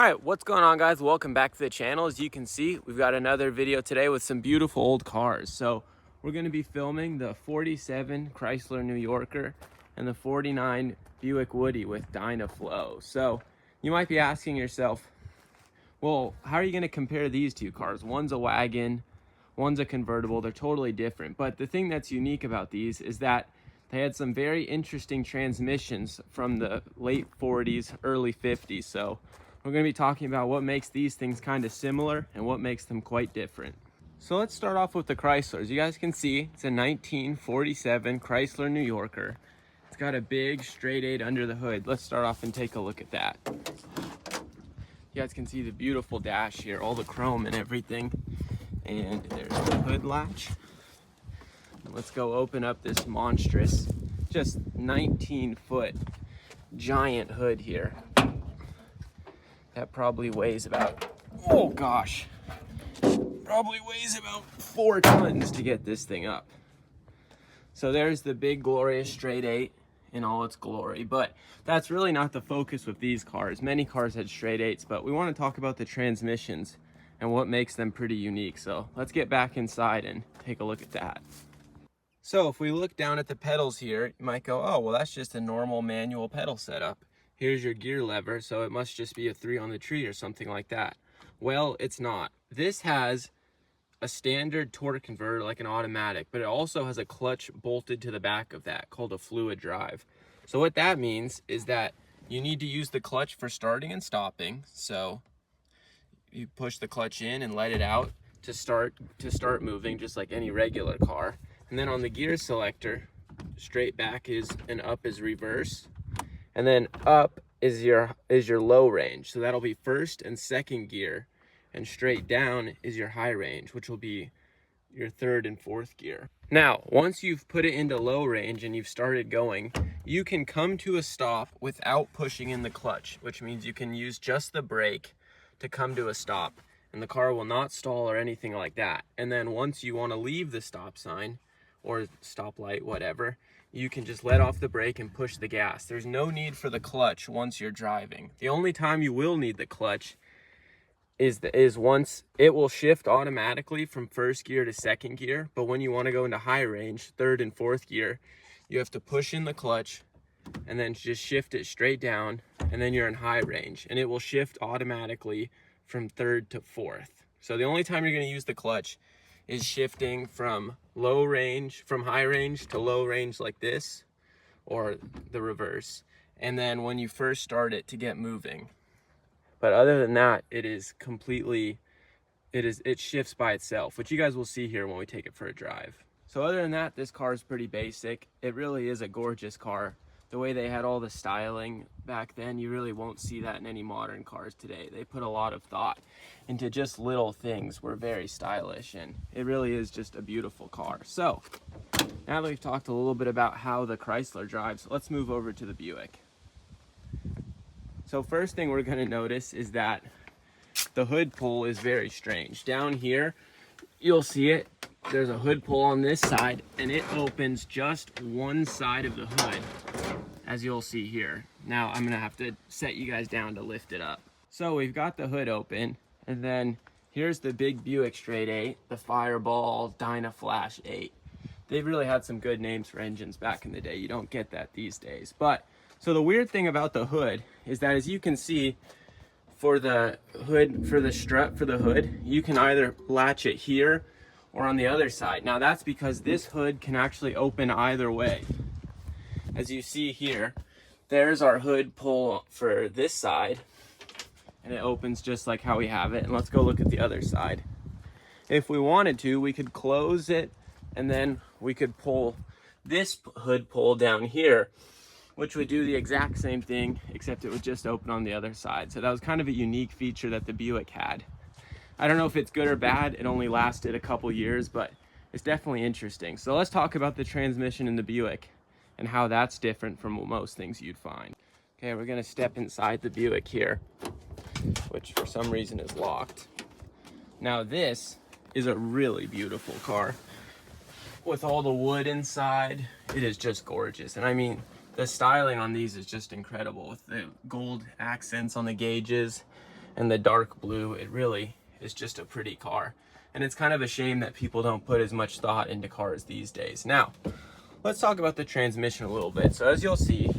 All right, what's going on, guys? Welcome back to the channel. As you can see, we've got another video today with some beautiful old cars. So we're going to be filming the 47 Chrysler New Yorker and the 49 Buick Woody with Dynaflow. So you might be asking yourself, well, how are you going to compare these two cars? One's a wagon, one's a convertible. They're totally different. But the thing that's unique about these is that they had some very interesting transmissions from the late 40s, early 50s. So we're going to be talking about what makes these things kind of similar and what makes them quite different. So let's start off with the Chrysler. As you guys can see, it's a 1947 Chrysler New Yorker. It's got a big straight 8 under the hood. Let's start off and take a look at that. You guys can see the beautiful dash here, all the chrome and everything. And there's the hood latch. Let's go open up this monstrous, just 19-foot giant hood here. That probably weighs about, oh gosh, probably weighs about 4 tons to get this thing up. So there's the big glorious straight 8 in all its glory, but that's really not the focus with these cars. Many cars had straight 8s, but we want to talk about the transmissions and what makes them pretty unique. So let's get back inside and take a look at that. So if we look down at the pedals here, you might go, oh, well, that's just a normal manual pedal setup. Here's your gear lever, so it must just be a 3 on the tree or something like that. Well, it's not. This has a standard torque converter like an automatic, but it also has a clutch bolted to the back of that called a fluid drive. So what that means is that you need to use the clutch for starting and stopping. So you push the clutch in and let it out to start moving, just like any regular car. And then on the gear selector, straight back is and up is reverse. And then up is your low range. So that'll be first and second gear. And straight down is your high range, which will be your third and fourth gear. Now, once you've put it into low range and you've started going, you can come to a stop without pushing in the clutch, which means you can use just the brake to come to a stop. And the car will not stall or anything like that. And then once you want to leave the stop sign or stoplight, whatever, you can just let off the brake and push the gas. There's no need for the clutch once you're driving. The only time you will need the clutch is once it will shift automatically from first gear to second gear, but when you want to go into high range, third and fourth gear, you have to push in the clutch and then just shift it straight down, and then you're in high range, and it will shift automatically from third to fourth. So the only time you're going to use the clutch is shifting from high range to low range like this, or the reverse, and then when you first start it to get moving. But other than that, it shifts by itself, which you guys will see here when we take it for a drive. So other than that, this car is pretty basic. It really is a gorgeous car. The way they had all the styling back then, you really won't see that in any modern cars today. They put a lot of thought into just little things. We're very stylish, and it really is just a beautiful car. So now that we've talked a little bit about how the Chrysler drives, let's move over to the Buick. So first thing we're gonna notice is that the hood pull is very strange. Down here, you'll see it. There's a hood pull on this side, and it opens just one side of the hood, as you'll see here. Now I'm gonna have to set you guys down to lift it up. So we've got the hood open, and then here's the big Buick straight 8, the Fireball Dynaflash 8. They've really had some good names for engines back in the day. You don't get that these days. But so the weird thing about the hood is that, as you can see, for the hood, for the strut for the hood, you can either latch it here or on the other side. Now that's because this hood can actually open either way. As you see here, there's our hood pull for this side, and it opens just like how we have it. And let's go look at the other side. If we wanted to, we could close it, and then we could pull this hood pull down here, which would do the exact same thing, except it would just open on the other side. So that was kind of a unique feature that the Buick had. I don't know if it's good or bad. It only lasted a couple years, but it's definitely interesting. So let's talk about the transmission in the Buick and how that's different from most things you'd find. Okay, we're gonna step inside the Buick here, which for some reason is locked. Now this is a really beautiful car. With all the wood inside, it is just gorgeous. And I mean, the styling on these is just incredible, with the gold accents on the gauges and the dark blue. It really is just a pretty car. And it's kind of a shame that people don't put as much thought into cars these days. Now, let's talk about the transmission a little bit. So as you'll see,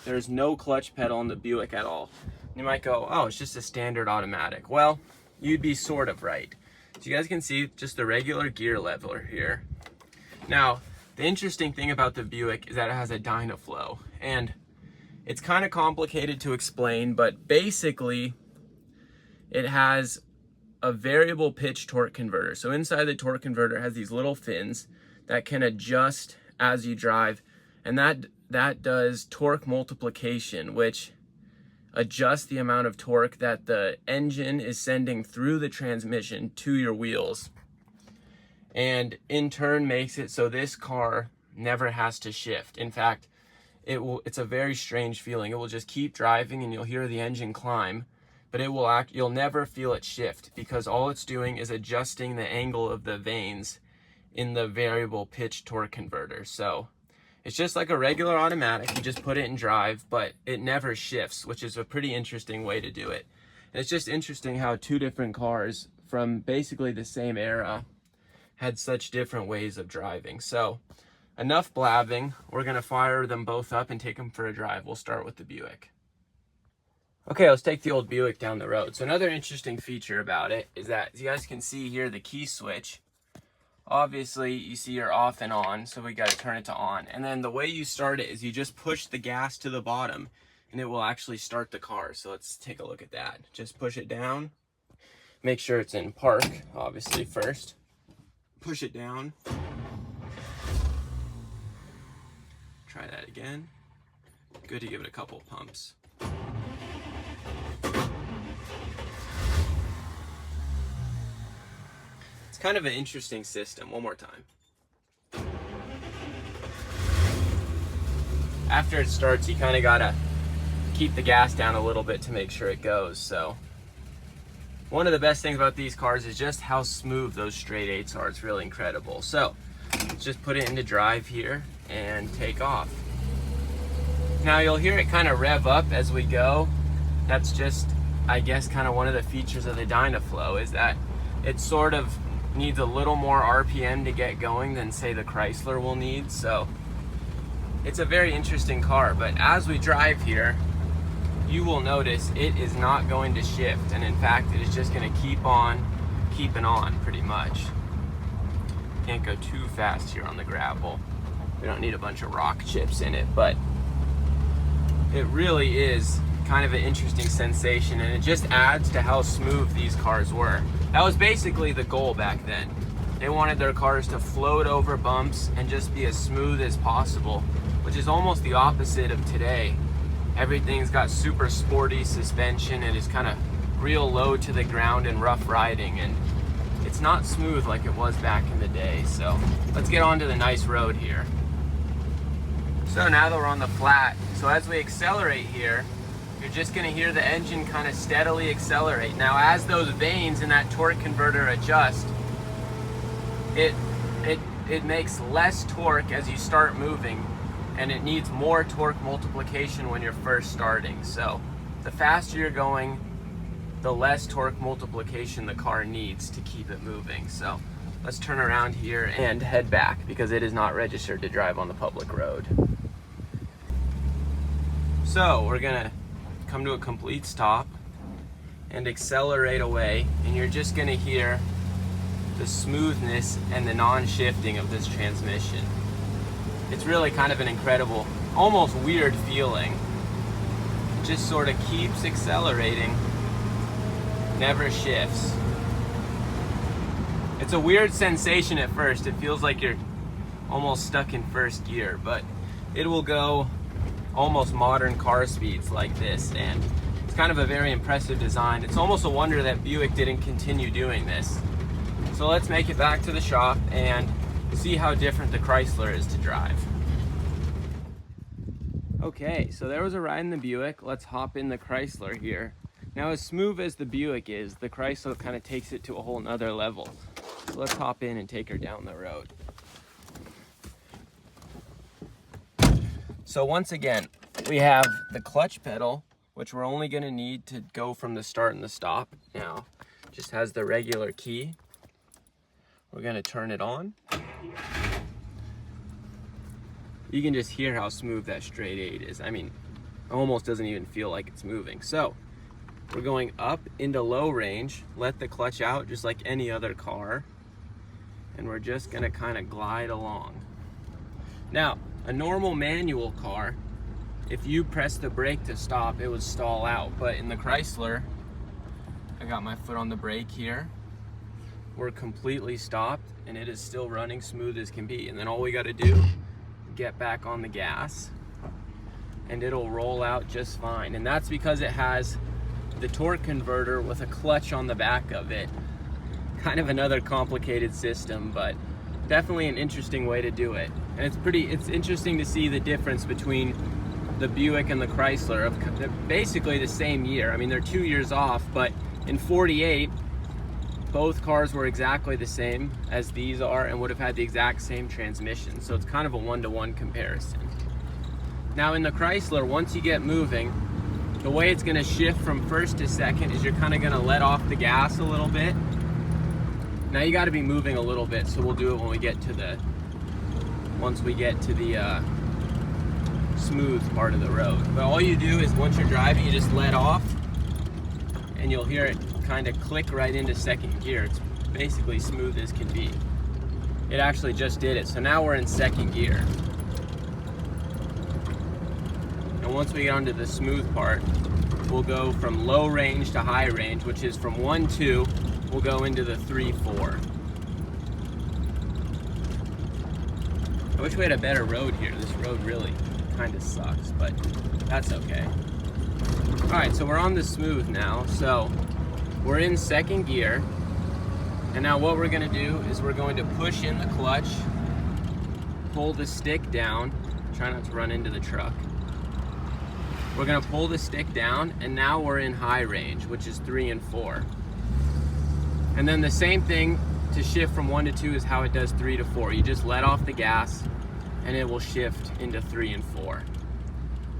there's no clutch pedal in the Buick at all. You might go, oh, it's just a standard automatic. Well, you'd be sort of right. So you guys can see just the regular gear leveler here. Now, the interesting thing about the Buick is that it has a Dynaflow, and it's kind of complicated to explain, but basically it has a variable pitch torque converter. So inside the torque converter has these little fins that can adjust as you drive, and that does torque multiplication, which adjusts the amount of torque that the engine is sending through the transmission to your wheels, and in turn makes it so this car never has to shift. In fact, it's a very strange feeling. It will just keep driving and you'll hear the engine climb, but you'll never feel it shift, because all it's doing is adjusting the angle of the vanes in the variable pitch torque converter. So it's just like a regular automatic. You just put it in drive, but it never shifts, which is a pretty interesting way to do it. And it's just interesting how two different cars from basically the same era had such different ways of driving. So enough blabbing. We're gonna fire them both up and take them for a drive. We'll start with the Buick. Okay, let's take the old Buick down the road. So another interesting feature about it is that, as you guys can see here, the key switch, obviously you see you're off and on, so we got to turn it to on. And then the way you start it is you just push the gas to the bottom and it will actually start the car. So let's take a look at that. Just push it down. Make sure it's in park, obviously, first. Push it down. Try that again. Good to give it a couple pumps. It's kind of an interesting system. One more time. After it starts, you kind of gotta keep the gas down a little bit to make sure it goes. So one of the best things about these cars is just how smooth those straight eights are. It's really incredible. So let's just put it into drive here and take off. Now you'll hear it kind of rev up as we go. That's just, I guess, kind of one of the features of the Dynaflow, is that it sort of needs a little more RPM to get going than, say, the Chrysler will need. So it's a very interesting car, but as we drive here, you will notice it is not going to shift, and in fact it is just going to keep on keeping on pretty much. Can't go too fast here on the gravel. We don't need a bunch of rock chips in it, but it really is kind of an interesting sensation, and it just adds to how smooth these cars were. That was basically the goal back then. They wanted their cars to float over bumps and just be as smooth as possible, which is almost the opposite of today. Everything's got super sporty suspension and is kind of real low to the ground and rough riding, and it's not smooth like it was back in the day. So let's get on to the nice road here. So now that we're on the flat, so as we accelerate here, you're just going to hear the engine kind of steadily accelerate. Now as those vanes in that torque converter adjust, it makes less torque as you start moving, and it needs more torque multiplication when you're first starting. So the faster you're going, the less torque multiplication the car needs to keep it moving. So let's turn around here and head back, because it is not registered to drive on the public road. So we're gonna come to a complete stop and accelerate away, and you're just gonna hear the smoothness and the non-shifting of this transmission. It's really kind of an incredible, almost weird feeling. It just sort of keeps accelerating, never shifts. It's a weird sensation at first. It feels like you're almost stuck in first gear, but it will go almost modern car speeds like this, and it's kind of a very impressive design. It's almost a wonder that Buick didn't continue doing this. So let's make it back to the shop and see how different the Chrysler is to drive. Okay, so there was a ride in the Buick. Let's hop in the Chrysler here. Now, as smooth as the Buick is, the Chrysler kind of takes it to a whole nother level. So let's hop in and take her down the road. So once again, we have the clutch pedal, which we're only gonna need to go from the start and the stop. Now, just has the regular key. We're gonna turn it on. You can just hear how smooth that straight 8 is. I mean, it almost doesn't even feel like it's moving. So, we're going up into low range, let the clutch out just like any other car, and we're just gonna kind of glide along. Now, a normal manual car, if you press the brake to stop, it would stall out. But in the Chrysler, I got my foot on the brake here, we're completely stopped and it is still running smooth as can be. And then all we gotta do, get back on the gas and it'll roll out just fine. And that's because it has the torque converter with a clutch on the back of it. Kind of another complicated system, but definitely an interesting way to do it. And it's interesting to see the difference between the Buick and the Chrysler. They're basically the same year. I mean, they're 2 years off, but in '48, both cars were exactly the same as these are and would have had the exact same transmission. So it's kind of a one-to-one comparison. Now in the Chrysler, once you get moving, the way it's gonna shift from first to second is you're kind of gonna let off the gas a little bit. Now you gotta be moving a little bit, so we'll do it when we get to the, once we get to the smooth part of the road. But all you do is once you're driving, you just let off and you'll hear it kind of click right into second gear. It's basically smooth as can be. It actually just did it. So now we're in second gear. And once we get onto the smooth part, we'll go from low range to high range, which is from 1-2, we'll go into the 3-4. I wish we had a better road here. This road really kind of sucks, but that's okay. All right, so we're on the smooth now. So we're in second gear. And now what we're gonna do is we're going to push in the clutch, pull the stick down, try not to run into the truck. We're gonna pull the stick down, and now we're in high range, which is 3 and 4. And then the same thing to shift from 1 to 2 is how it does 3 to 4. You just let off the gas and it will shift into 3 and 4.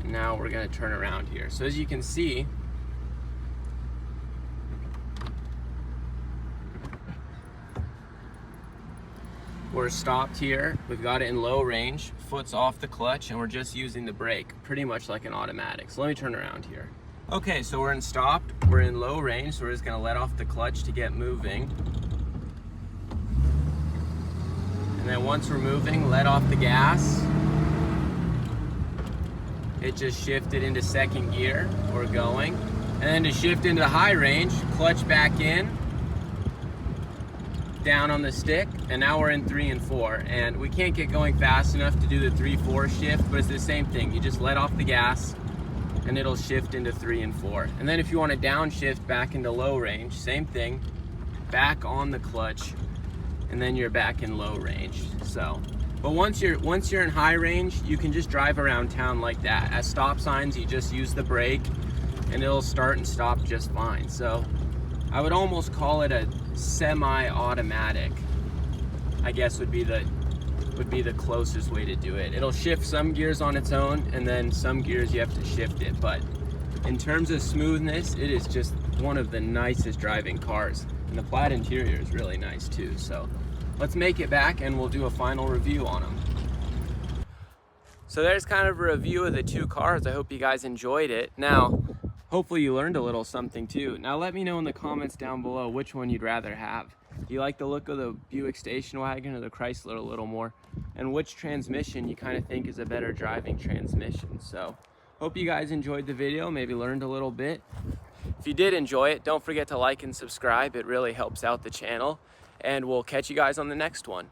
And now we're gonna turn around here. So as you can see, we're stopped here. We've got it in low range, foot's off the clutch, and we're just using the brake, pretty much like an automatic. So let me turn around here. Okay, so we're in stopped, we're in low range, so we're just gonna let off the clutch to get moving. And then once we're moving, let off the gas. It just shifted into second gear, we're going. And then to shift into high range, clutch back in, down on the stick, and now we're in 3 and 4. And we can't get going fast enough to do the 3-4 shift, but it's the same thing. You just let off the gas and it'll shift into 3 and 4. And then if you want to downshift back into low range, same thing, back on the clutch, and then you're back in low range. So, but once you're in high range, you can just drive around town like that. At stop signs, you just use the brake and it'll start and stop just fine. So I would almost call it a semi-automatic, I guess would be the closest way to do it. It'll shift some gears on its own, and then some gears you have to shift it. But in terms of smoothness, it is just one of the nicest driving cars. And the plaid interior is really nice too. So let's make it back and we'll do a final review on them. So there's kind of a review of the two cars. I hope you guys enjoyed it. Now, hopefully you learned a little something too. Now let me know in the comments down below which one you'd rather have. Do you like the look of the Buick station wagon or the Chrysler a little more? And which transmission you kind of think is a better driving transmission? So hope you guys enjoyed the video, maybe learned a little bit. If you did enjoy it, don't forget to like and subscribe. It really helps out the channel. And we'll catch you guys on the next one.